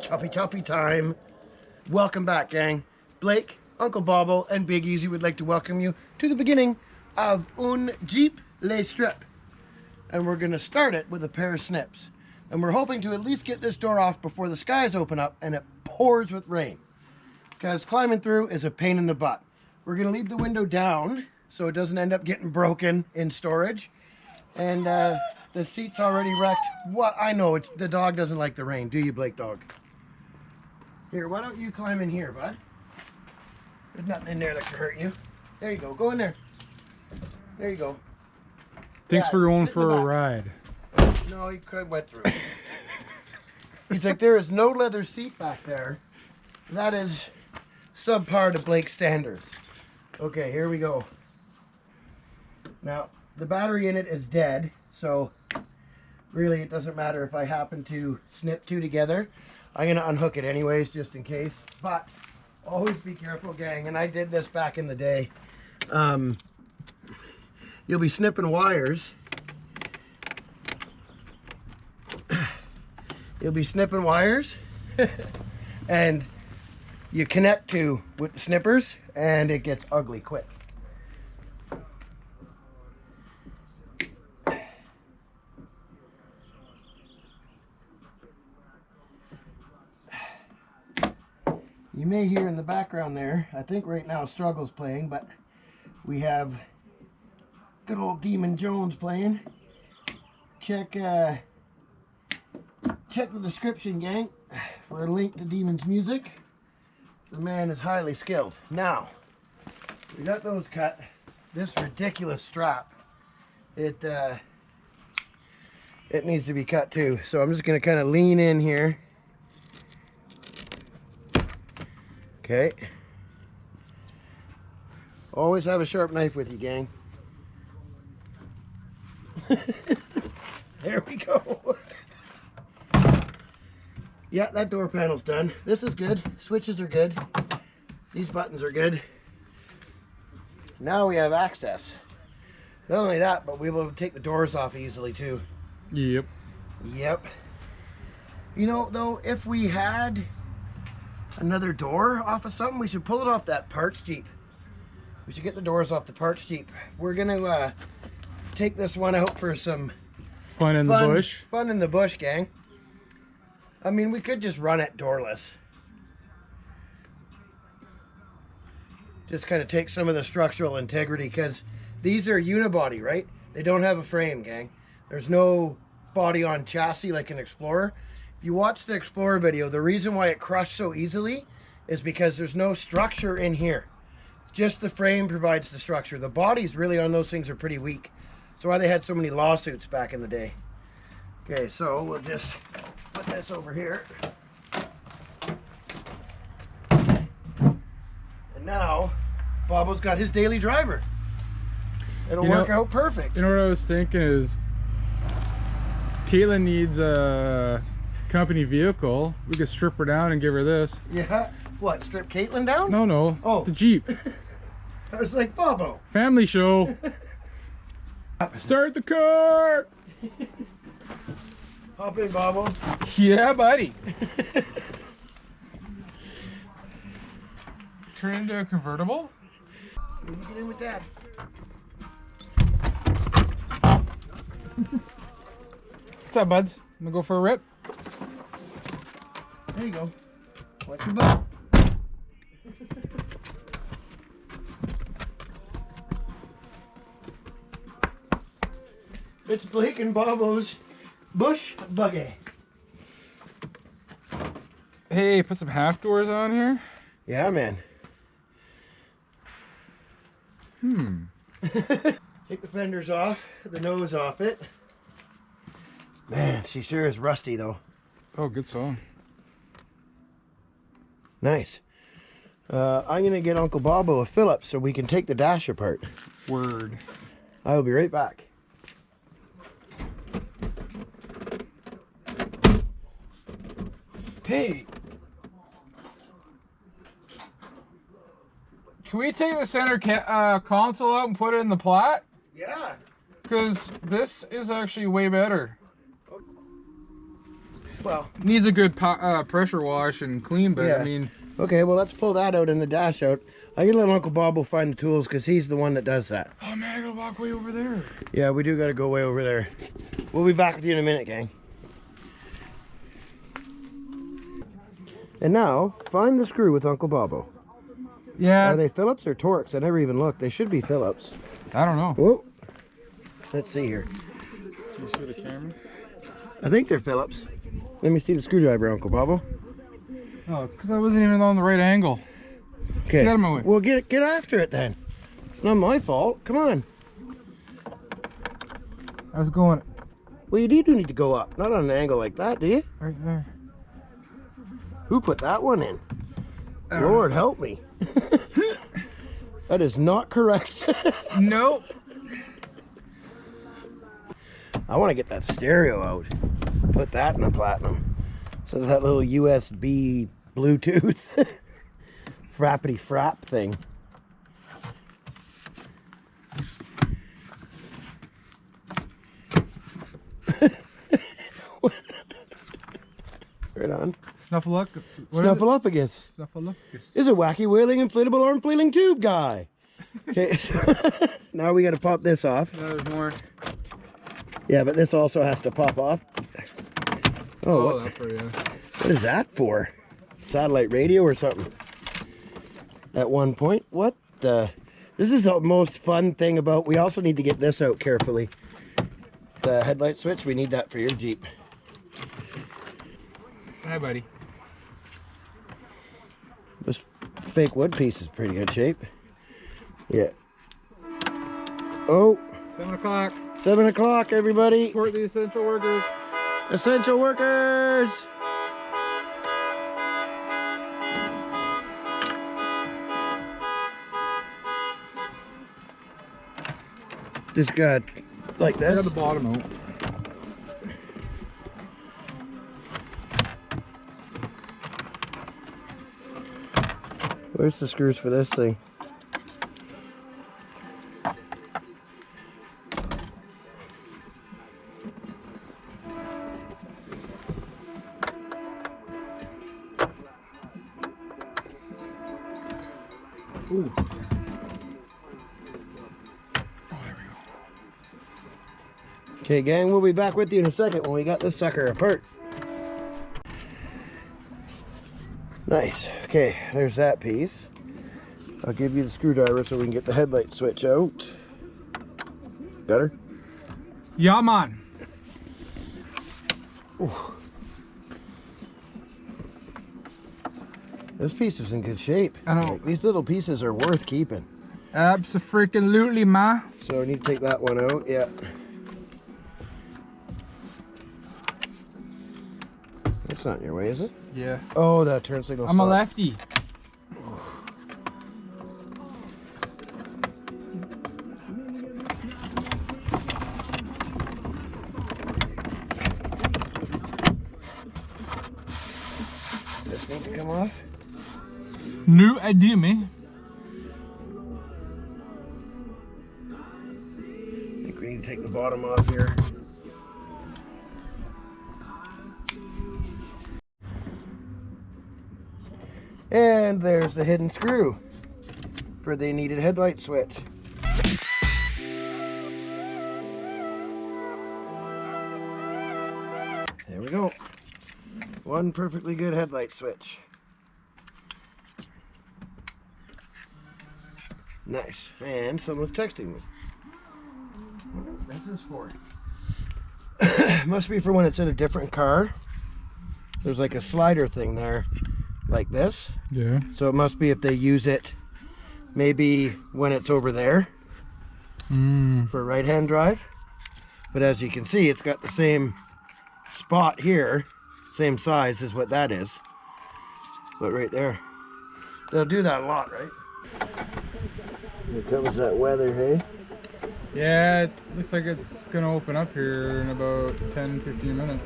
choppy time. Welcome back, gang. Blake, Uncle Bobbo, and Big Easy would like to welcome you to the beginning of Un Jeep Le Strip. And we're gonna start it with a pair of snips. And we're hoping to at least get this door off before the skies open up and it pours with rain. Because climbing through is a pain in the butt. We're gonna leave the window down so it doesn't end up getting broken in storage. And the seat's already wrecked. What? I know, it's the dog doesn't like the rain, do you, Blake dog? Here, why don't you climb in here, bud? There's nothing in there that can hurt you. There you go, go in there. There you go. Thanks for going for a ride. No, he could have went through. He's like, there is no leather seat back there. That is subpar to Blake's standards. Okay, here we go. Now, the battery in it is dead, so really it doesn't matter if I happen to snip two together. I'm gonna unhook it anyways, just in case. But always be careful, gang, and I did this back in the day. You'll be snipping wires. You'll be snipping wires and you connect to with the snippers and it gets ugly quick. You may hear in the background there, I think right now Struggle's playing, but we have good old Demon Jones playing. Check the description, gang, for a link to Demon's music. The man is highly skilled. Now, we got those cut. This ridiculous strap, it needs to be cut too. So I'm just gonna kind of lean in here. Okay. Always have a sharp knife with you, gang. There we go. Yeah, that door panel's done. This is good. Switches are good. These buttons are good. Now we have access. Not only that, but we'll be able to take the doors off easily too. Yep. Yep. You know, though, if we had another door off of something, we should pull it off that parts Jeep. We should get the doors off the parts Jeep. We're gonna take this one out for some fun in the bush. Fun in the bush, gang. I mean, we could just run it doorless. Just kind of take some of the structural integrity, because these are unibody, right? They don't have a frame, gang. There's no body on chassis like an Explorer. If you watch the Explorer video, the reason why it crushed so easily is because there's no structure in here. Just the frame provides the structure. The bodies really on those things are pretty weak. That's why they had so many lawsuits back in the day. Okay, so we'll just put this over here. And now, Bobo's got his daily driver. It'll work out perfect. You know what I was thinking is, Caitlin needs a company vehicle. We could strip her down and give her this. Yeah. What, strip Caitlin down? No, no. Oh. The Jeep. I was like, Bobo. Family show. Start the car. Hop in, Bobo. Yeah, buddy. Turn into a convertible? You get in with Dad. What's up, buds? I'm gonna go for a rip. There you go. Watch your butt. It's Blake and Bobo's bush buggy. Hey, put some half doors on here. Yeah, man. Take the fenders off, the nose off it. Man, she sure is rusty though. Oh, good song. Nice. I'm gonna get Uncle Bobo a Phillips so we can take the dash apart. Word. I will be right back. Hey, can we take the center console out and put it in the plat? Yeah. Because this is actually way better. Well, needs a good pressure wash and clean, but Yeah. I mean, okay, well, let's pull that out and the dash out. I can let Uncle Bob will find the tools because he's the one that does that. oh man, I gotta walk way over there. Yeah, we do got to go way over there. We'll be back with you in a minute, gang. And now, find the screw with Uncle Bobo. Yeah, Are they Phillips or Torx? I never even looked. They should be Phillips. I don't know. Whoa. Let's see here. Can you see the camera? I think they're Phillips. Let me see the screwdriver, Uncle Bobo. Oh, it's because I wasn't even on the right angle. Okay. Get out of my way. Well, get after it then. It's not my fault. Come on. I was going Well, you do need to go up. Not on an angle like that, do you? right there. Who put that one in? Lord help me. That is not correct. Nope. I want to get that stereo out. Put that in the platinum. So that little USB Bluetooth frappity frap thing. Right on. Snuffleupagus. Snuffleupagus. Is a wacky wailing inflatable arm flailing tube guy. Okay, so now we got to pop this off. No, there's more. Yeah, but this also has to pop off. Oh, that's for you. what is that for? Satellite radio or something? At one point, what the? This is the most fun thing about. We also need to get this out carefully. The headlight switch. We need that for your Jeep. Hi, buddy. This fake wood piece is pretty good shape. Yeah. Oh. 7 o'clock. 7 o'clock, everybody. Support the essential workers. Essential workers. Just got like I this. got the bottom out. Where's the screws for this thing? Ooh. Okay, gang, we'll be back with you in a second when we got this sucker apart. Nice. Okay, there's that piece. I'll give you the screwdriver so we can get the headlight switch out. Better? Yeah, man. Ooh. This piece is in good shape. I know. Like, these little pieces are worth keeping. Abso-freaking-lutely, ma. So I need to take that one out, yeah. That's not in your way, is it? Yeah. Oh, that turn signal. I'm a lefty. Does this need to come off? No idea, me. I think we need to take the bottom off here. And there's the hidden screw for the needed headlight switch. There we go. One perfectly good headlight switch. Nice. And someone's texting me. What is this for? Must be for when it's in a different car. There's like a slider thing there, like this. Yeah. So it must be if they use it maybe when it's over there for right-hand drive. But as you can see, it's got the same spot here, same size as what that is. But right there. They'll do that a lot, right? Here comes that weather, hey? Yeah, it looks like it's gonna open up here in about 10-15 minutes.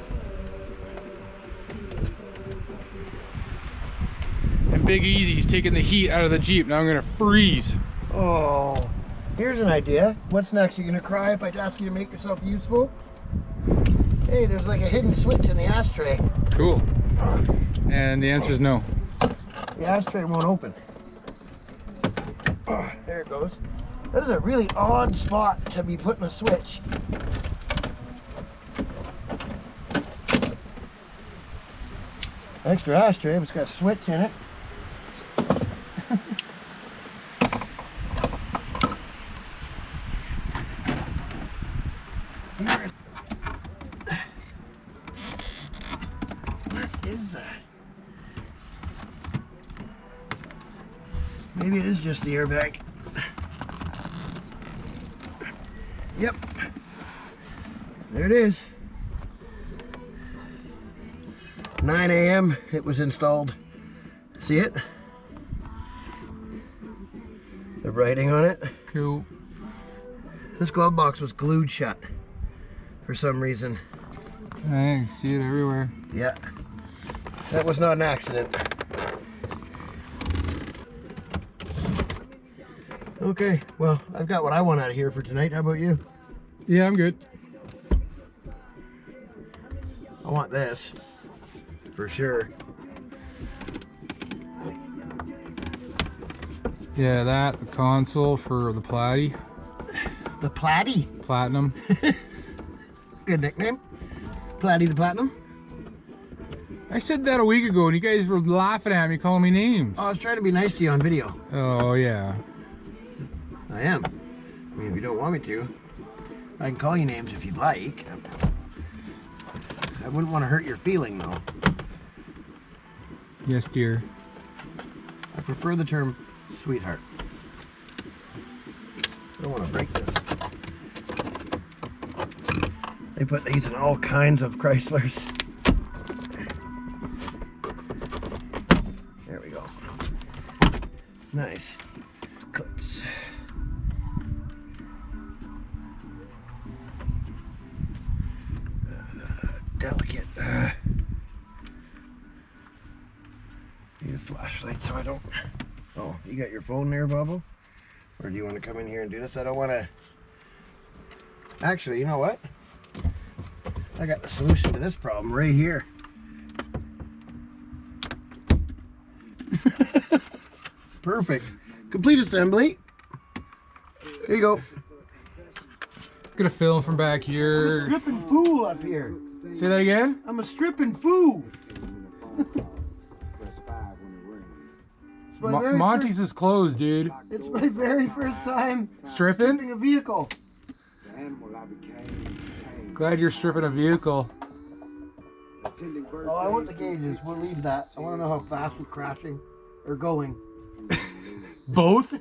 And Big Easy's taking the heat out of the Jeep. Now I'm gonna freeze. Oh, here's an idea. What's next? You gonna cry if I ask you to make yourself useful? Hey, there's like a hidden switch in the ashtray. Cool. And the answer is no. The ashtray won't open. There it goes. That is a really odd spot to be putting a switch. Extra ashtray, but it's got a switch in it. What is that? Maybe it is just the airbag. Yep. There it is. 9 a.m. it was installed. See it? The writing on it. Cool. This glove box was glued shut for some reason. I see it everywhere. Yeah. That was not an accident. Okay, well, I've got what I want out of here for tonight. How about you? Yeah, I'm good. I want this, for sure. Yeah, that, the console for the Platy. The Platy? Platinum. Good nickname. Platy the Platinum. I said that a week ago and you guys were laughing at me, calling me names. Oh, I was trying to be nice to you on video. Oh, yeah. I am. I mean, if you don't want me to, I can call you names if you'd like. I wouldn't want to hurt your feeling, though. Yes, dear. I prefer the term sweetheart. I don't want to break this. They put these in all kinds of Chryslers. There we go. Nice. Clips. Delicate. Need a flashlight so I don't... Oh, you got your phone there, Bubba? Or do you want to come in here and do this? I don't want to... Actually, you know what? I got the solution to this problem right here. Perfect. Complete assembly. There you go. Gonna film from back here. I'm a stripping fool up here. Say that again? I'm a stripping fool. Monty's is closed, dude. It's my very first time Stripping? stripping a vehicle. Glad you're stripping a vehicle. Oh, I want the gauges. We'll leave that. I want to know how fast we're crashing or going. Both?